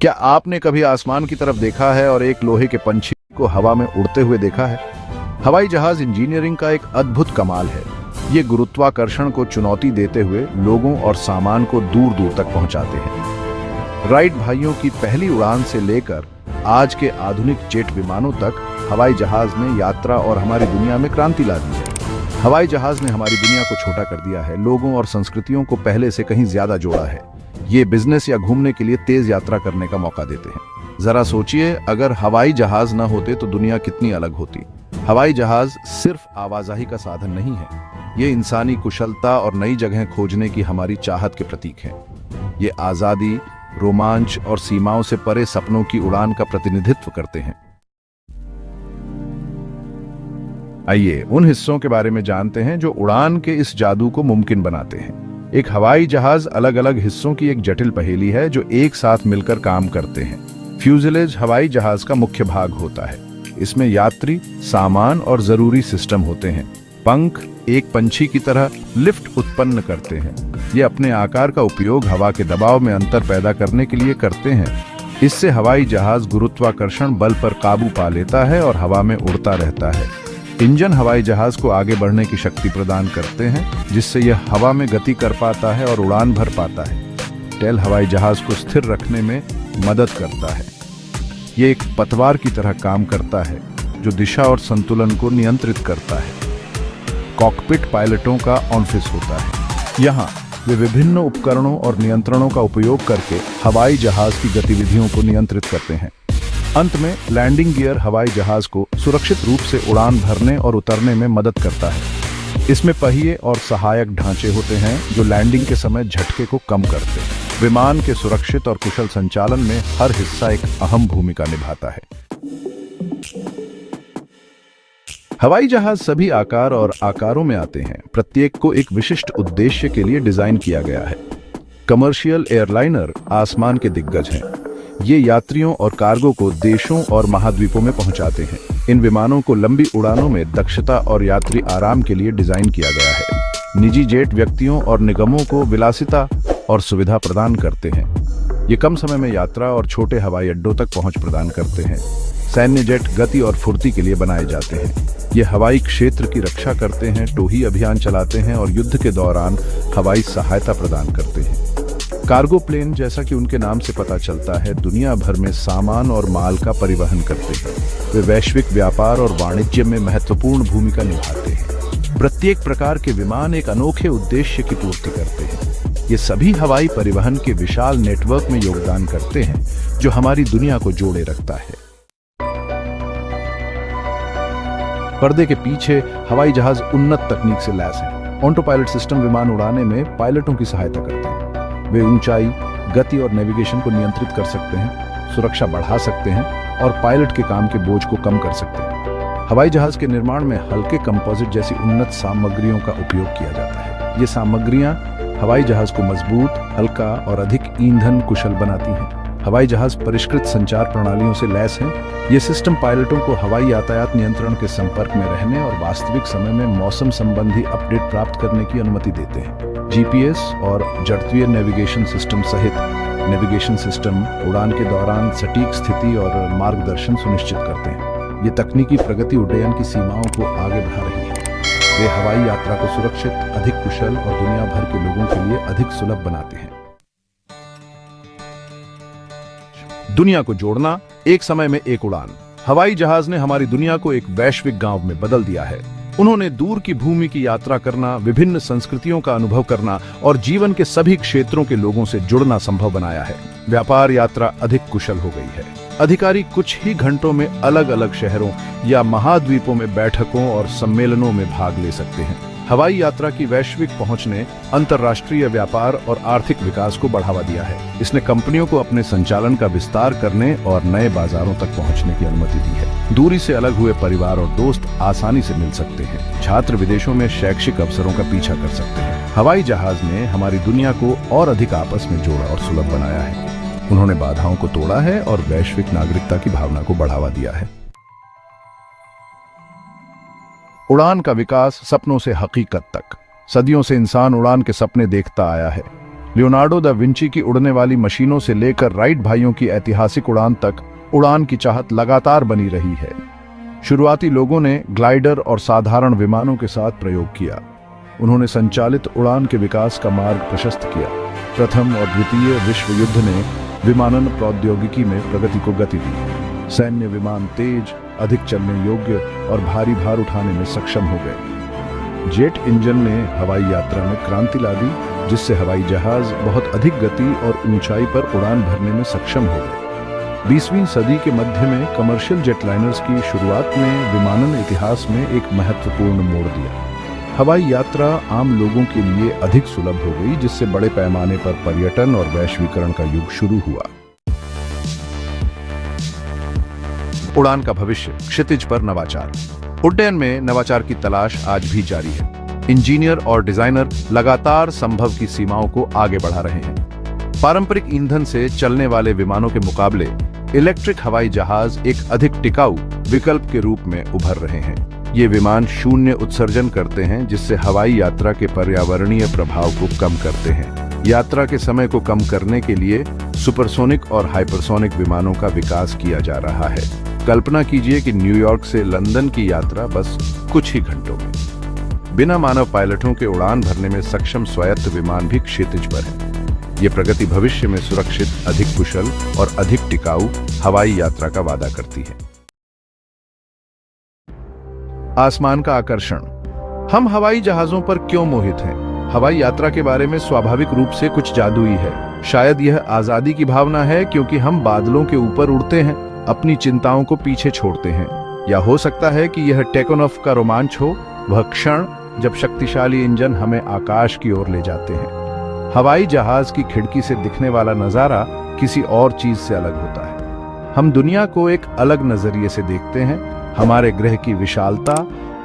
क्या आपने कभी आसमान की तरफ देखा है और एक लोहे के पंछी को हवा में उड़ते हुए देखा है? हवाई जहाज इंजीनियरिंग का एक अद्भुत कमाल है। ये गुरुत्वाकर्षण को चुनौती देते हुए लोगों और सामान को दूर दूर तक पहुंचाते हैं। राइट भाइयों की पहली उड़ान से लेकर आज के आधुनिक जेट विमानों तक हवाई जहाज ने यात्रा और हमारी दुनिया में क्रांति ला दी है। हवाई जहाज ने हमारी दुनिया को छोटा कर दिया है, लोगों और संस्कृतियों को पहले से कहीं ज्यादा जोड़ा है। ये बिजनेस या घूमने के लिए तेज यात्रा करने का मौका देते हैं। जरा सोचिए, अगर हवाई जहाज न होते तो दुनिया कितनी अलग होती। हवाई जहाज सिर्फ आवाजाही का साधन नहीं है, ये इंसानी कुशलता और नई जगह खोजने की हमारी चाहत के प्रतीक है। ये आजादी, रोमांच और सीमाओं से परे सपनों की उड़ान का प्रतिनिधित्व करते हैं। आइए उन हिस्सों के बारे में जानते हैं जो उड़ान के इस जादू को मुमकिन बनाते हैं। एक हवाई जहाज अलग अलग हिस्सों की एक जटिल पहेली है जो एक साथ मिलकर काम करते हैं। फ्यूजलेज हवाई जहाज का मुख्य भाग होता है। इसमें यात्री, सामान और जरूरी सिस्टम होते हैं। पंख एक पंछी की तरह लिफ्ट उत्पन्न करते हैं। ये अपने आकार का उपयोग हवा के दबाव में अंतर पैदा करने के लिए करते हैं। इससे हवाई जहाज गुरुत्वाकर्षण बल पर काबू पा लेता है और हवा में उड़ता रहता है। इंजन हवाई जहाज को आगे बढ़ने की शक्ति प्रदान करते हैं, जिससे यह हवा में गति कर पाता है और उड़ान भर पाता है। टेल हवाई जहाज को स्थिर रखने में मदद करता है। ये एक पतवार की तरह काम करता है जो दिशा और संतुलन को नियंत्रित करता है। कॉकपिट पायलटों का ऑफिस होता है। यहाँ वे विभिन्न उपकरणों और नियंत्रणों का उपयोग करके हवाई जहाज की गतिविधियों को नियंत्रित करते हैं। अंत में लैंडिंग गियर हवाई जहाज को सुरक्षित रूप से उड़ान भरने और उतरने में मदद करता है। इसमें पहिए और सहायक ढांचे होते हैं जो लैंडिंग के समय झटके को कम करते हैं। विमान के सुरक्षित और कुशल संचालन में हर हिस्सा एक अहम भूमिका निभाता है। हवाई जहाज सभी आकार और आकारों में आते हैं। प्रत्येक को एक विशिष्ट उद्देश्य के लिए डिजाइन किया गया है। कमर्शियल एयरलाइनर आसमान के दिग्गज हैं। ये यात्रियों और कार्गो को देशों और महाद्वीपों में पहुंचाते हैं। इन विमानों को लंबी उड़ानों में दक्षता और यात्री आराम के लिए डिजाइन किया गया है। निजी जेट व्यक्तियों और निगमों को विलासिता और सुविधा प्रदान करते हैं। ये कम समय में यात्रा और छोटे हवाई अड्डों तक पहुंच प्रदान करते हैं। सैन्य जेट गति और फुर्ती के लिए बनाए जाते हैं। ये हवाई क्षेत्र की रक्षा करते हैं, टोही अभियान चलाते हैं और युद्ध के दौरान हवाई सहायता प्रदान करते हैं। कार्गो प्लेन, जैसा कि उनके नाम से पता चलता है, दुनिया भर में सामान और माल का परिवहन करते हैं। वे वैश्विक व्यापार और वाणिज्य में महत्वपूर्ण भूमिका निभाते हैं। प्रत्येक प्रकार के विमान एक अनोखे उद्देश्य की पूर्ति करते हैं। ये सभी हवाई परिवहन के विशाल नेटवर्क में योगदान करते हैं जो हमारी दुनिया को जोड़े रखता है। पर्दे के पीछे हवाई जहाज उन्नत तकनीक से लैस है। ऑटो पायलट सिस्टम विमान उड़ाने में पायलटों की सहायता करते हैं। वे ऊंचाई, गति और नेविगेशन को नियंत्रित कर सकते हैं, सुरक्षा बढ़ा सकते हैं और पायलट के काम के बोझ को कम कर सकते हैं। हवाई जहाज के निर्माण में हल्के कंपोजिट जैसी उन्नत सामग्रियों का उपयोग किया जाता है। ये सामग्रियां हवाई जहाज को मजबूत, हल्का और अधिक ईंधन कुशल बनाती हैं। हवाई जहाज परिष्कृत संचार प्रणालियों से लैस हैं। ये सिस्टम पायलटों को हवाई यातायात नियंत्रण के संपर्क में रहने और वास्तविक समय में मौसम संबंधी अपडेट प्राप्त करने की अनुमति देते हैं। जीपीएस और जड़त्वीय नेविगेशन सिस्टम सहित नेविगेशन सिस्टम उड़ान के दौरान सटीक स्थिति और मार्गदर्शन सुनिश्चित करते हैं। ये तकनीकी प्रगति उड्डयन की सीमाओं को आगे बढ़ा रही है। वे हवाई यात्रा को सुरक्षित, अधिक कुशल और दुनिया भर के लोगों के लिए अधिक सुलभ बनाते हैं। दुनिया को जोड़ना, एक समय में एक उड़ान। हवाई जहाज ने हमारी दुनिया को एक वैश्विक गांव में बदल दिया है। उन्होंने दूर की भूमि की यात्रा करना, विभिन्न संस्कृतियों का अनुभव करना और जीवन के सभी क्षेत्रों के लोगों से जुड़ना संभव बनाया है। व्यापार यात्रा अधिक कुशल हो गई है। अधिकारी कुछ ही घंटों में अलग अलग शहरों या महाद्वीपों में बैठकों और सम्मेलनों में भाग ले सकते हैं। हवाई यात्रा की वैश्विक पहुंच ने अंतर्राष्ट्रीय व्यापार और आर्थिक विकास को बढ़ावा दिया है। इसने कंपनियों को अपने संचालन का विस्तार करने और नए बाजारों तक पहुंचने की अनुमति दी है। दूरी से अलग हुए परिवार और दोस्त आसानी से मिल सकते हैं। छात्र विदेशों में शैक्षिक अवसरों का पीछा कर सकते हैं। हवाई जहाज ने हमारी दुनिया को और अधिक आपस में जोड़ा और सुलभ बनाया है। उन्होंने बाधाओं को तोड़ा है और वैश्विक नागरिकता की भावना को बढ़ावा दिया है। उड़ान का विकास सपनों से हकीकत तक। सदियों से इंसान उड़ान के सपने देखता आया है। लियोनार्डो दा विंची की उड़ने वाली मशीनों से लेकर राइट भाइयों की ऐतिहासिक उड़ान तक उड़ान की चाहत लगातार बनी रही है। शुरुआती लोगों ने ग्लाइडर और साधारण विमानों के साथ प्रयोग किया। उन्होंने संचालित उड़ान के विकास का मार्ग प्रशस्त किया। प्रथम और द्वितीय विश्व युद्ध ने विमानन प्रौद्योगिकी में प्रगति को गति दी। सैन्य विमान तेज, अधिक चलने योग्य और भारी भार उठाने में सक्षम हो गए। जेट इंजन ने हवाई यात्रा में क्रांति ला दी, जिससे हवाई जहाज बहुत अधिक गति और ऊंचाई पर उड़ान भरने में सक्षम हो गए। 20वीं सदी के मध्य में कमर्शियल जेटलाइनर्स की शुरुआत ने विमानन इतिहास में एक महत्वपूर्ण मोड़ दिया। हवाई यात्रा आम लोगों के लिए अधिक सुलभ हो गई, जिससे बड़े पैमाने पर पर्यटन और वैश्वीकरण का युग शुरू हुआ। उड़ान का भविष्य, क्षितिज पर नवाचार। उड्डयन में नवाचार की तलाश आज भी जारी है। इंजीनियर और डिजाइनर लगातार संभव की सीमाओं को आगे बढ़ा रहे हैं। पारंपरिक ईंधन से चलने वाले विमानों के मुकाबले इलेक्ट्रिक हवाई जहाज एक अधिक टिकाऊ विकल्प के रूप में उभर रहे हैं। ये विमान शून्य उत्सर्जन करते हैं, जिससे हवाई यात्रा के पर्यावरणीय प्रभाव को कम करते हैं। यात्रा के समय को कम करने के लिए सुपरसोनिक और हाइपरसोनिक विमानों का विकास किया जा रहा है। कल्पना कीजिए कि न्यूयॉर्क से लंदन की यात्रा बस कुछ ही घंटों में। बिना मानव पायलटों के उड़ान भरने में सक्षम स्वायत्त विमान भी क्षितिज पर है। ये प्रगति भविष्य में सुरक्षित, अधिक कुशल और अधिक टिकाऊ हवाई यात्रा का वादा करती है। आसमान का आकर्षण। हम हवाई जहाजों पर क्यों मोहित हैं? हवाई यात्रा के बारे में स्वाभाविक रूप से कुछ जादुई है। शायद यह आजादी की भावना है, क्योंकि हम बादलों के ऊपर उड़ते हैं, अपनी चिंताओं को पीछे छोड़ते हैं। या हो सकता है कि यह टेकोनॉफ का रोमांच हो, वह क्षण जब शक्तिशाली इंजन हमें आकाश की ओर ले जाते हैं। हवाई जहाज की खिड़की से दिखने वाला नजारा किसी और चीज से अलग होता है। हम दुनिया को एक अलग नजरिए से देखते हैं। हमारे ग्रह की विशालता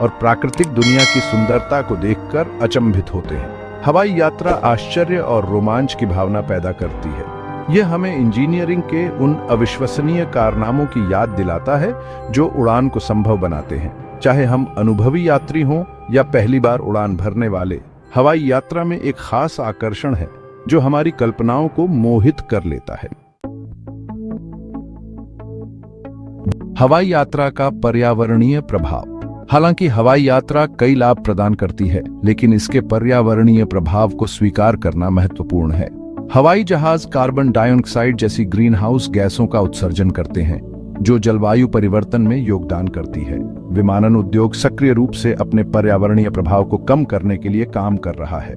और प्राकृतिक दुनिया की सुंदरता को देखकर अचंभित होते हैं। हवाई यात्रा आश्चर्य और रोमांच की भावना पैदा करती है। यह हमें इंजीनियरिंग के उन अविश्वसनीय कारनामों की याद दिलाता है जो उड़ान को संभव बनाते हैं। चाहे हम अनुभवी यात्री हों या पहली बार उड़ान भरने वाले, हवाई यात्रा में एक खास आकर्षण है जो हमारी कल्पनाओं को मोहित कर लेता है। हवाई यात्रा का पर्यावरणीय प्रभाव। हालांकि हवाई यात्रा कई लाभ प्रदान करती है, लेकिन इसके पर्यावरणीय प्रभाव को स्वीकार करना महत्वपूर्ण है। हवाई जहाज कार्बन डाइऑक्साइड जैसी ग्रीन हाउस गैसों का उत्सर्जन करते हैं, जो जलवायु परिवर्तन में योगदान करती है। विमानन उद्योग सक्रिय रूप से अपने पर्यावरणीय प्रभाव को कम करने के लिए काम कर रहा है।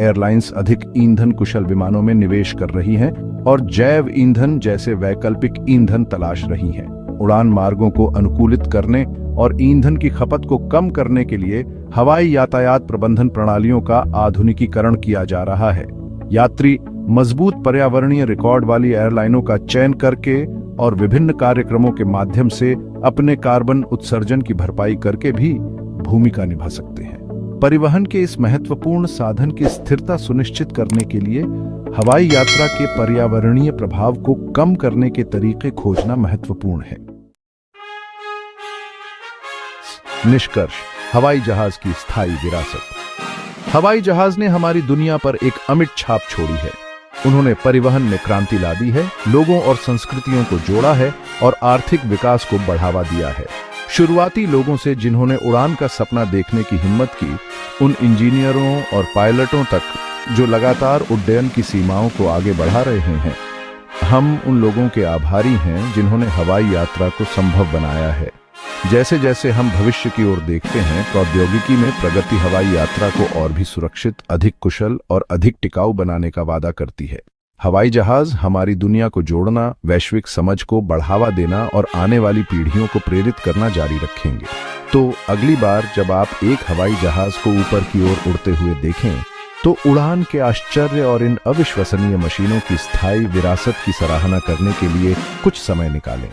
एयरलाइंस अधिक ईंधन कुशल विमानों में निवेश कर रही हैं और जैव ईंधन जैसे वैकल्पिक ईंधन तलाश रही हैं। उड़ान मार्गों को अनुकूलित करने और ईंधन की खपत को कम करने के लिए हवाई यातायात प्रबंधन प्रणालियों का आधुनिकीकरण किया जा रहा है। यात्री मजबूत पर्यावरणीय रिकॉर्ड वाली एयरलाइनों का चयन करके और विभिन्न कार्यक्रमों के माध्यम से अपने कार्बन उत्सर्जन की भरपाई करके भी भूमिका निभा सकते हैं। परिवहन के इस महत्वपूर्ण साधन की स्थिरता सुनिश्चित करने के लिए हवाई यात्रा के पर्यावरणीय प्रभाव को कम करने के तरीके खोजना महत्वपूर्ण है। निष्कर्ष, हवाई जहाज की स्थायी विरासत। हवाई जहाज ने हमारी दुनिया पर एक अमिट छाप छोड़ी है। उन्होंने परिवहन में क्रांति ला दी है, लोगों और संस्कृतियों को जोड़ा है और आर्थिक विकास को बढ़ावा दिया है। शुरुआती लोगों से जिन्होंने उड़ान का सपना देखने की हिम्मत की, उन इंजीनियरों और पायलटों तक जो लगातार उड्डयन की सीमाओं को आगे बढ़ा रहे हैं, हम उन लोगों के आभारी हैं जिन्होंने हवाई यात्रा को संभव बनाया है। जैसे जैसे हम भविष्य की ओर देखते हैं, प्रौद्योगिकी में प्रगति हवाई यात्रा को और भी सुरक्षित, अधिक कुशल और अधिक टिकाऊ बनाने का वादा करती है। हवाई जहाज हमारी दुनिया को जोड़ना, वैश्विक समझ को बढ़ावा देना और आने वाली पीढ़ियों को प्रेरित करना जारी रखेंगे। तो अगली बार जब आप एक हवाई जहाज को ऊपर की ओर उड़ते हुए देखें, तो उड़ान के आश्चर्य और इन अविश्वसनीय मशीनों की स्थायी विरासत की सराहना करने के लिए कुछ समय निकालें।